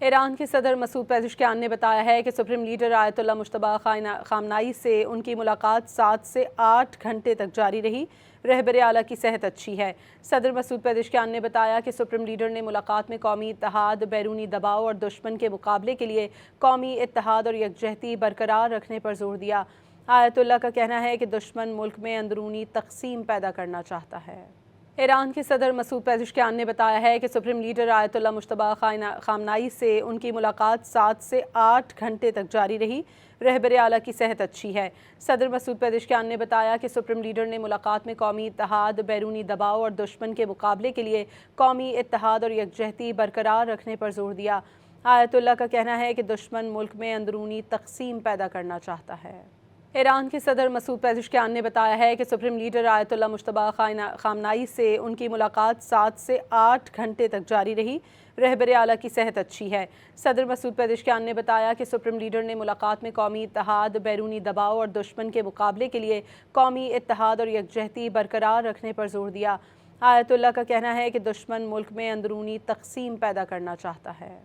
ایران کے صدر Masoud Pezeshkian نے بتایا ہے کہ سپریم لیڈر آیت اللہ مجتبی خامنائی سے ان کی ملاقات 7 سے 8 گھنٹے تک جاری رہی۔ رہبر اعلیٰ کی صحت اچھی ہے۔ صدر مسعود پزشکیان نے بتایا کہ سپریم لیڈر نے ملاقات میں قومی اتحاد، بیرونی دباؤ اور دشمن کے مقابلے کے لیے قومی اتحاد اور یکجہتی برقرار رکھنے پر زور دیا۔ آیت اللہ کا کہنا ہے کہ دشمن ملک میں اندرونی تقسیم پیدا کرنا چاہتا ہے۔ ایران کے صدر مسعود پزشکیان نے بتایا ہے کہ سپریم لیڈر آیت اللہ مجتبی خامنائی سے ان کی ملاقات 7 سے 8 گھنٹے تک جاری رہی۔ رہبر اعلیٰ کی صحت اچھی ہے۔ صدر مسعود پزشکیان نے بتایا کہ سپریم لیڈر نے ملاقات میں قومی اتحاد، بیرونی دباؤ اور دشمن کے مقابلے کے لیے قومی اتحاد اور یکجہتی برقرار رکھنے پر زور دیا۔ آیت اللہ کا کہنا ہے کہ دشمن ملک میں اندرونی تقسیم پیدا کرنا چاہتا ہے۔ ایران کے صدر مسعود پزشکیان نے بتایا ہے کہ سپریم لیڈر آیت اللہ مجتبی خامنائی سے ان کی ملاقات 7 سے 8 گھنٹے تک جاری رہی۔ رہبر اعلیٰ کی صحت اچھی ہے۔ صدر مسعود پزشکیان نے بتایا کہ سپریم لیڈر نے ملاقات میں قومی اتحاد، بیرونی دباؤ اور دشمن کے مقابلے کے لیے قومی اتحاد اور یکجہتی برقرار رکھنے پر زور دیا۔ آیت اللہ کا کہنا ہے کہ دشمن ملک میں اندرونی تقسیم پیدا کرنا چاہتا ہے۔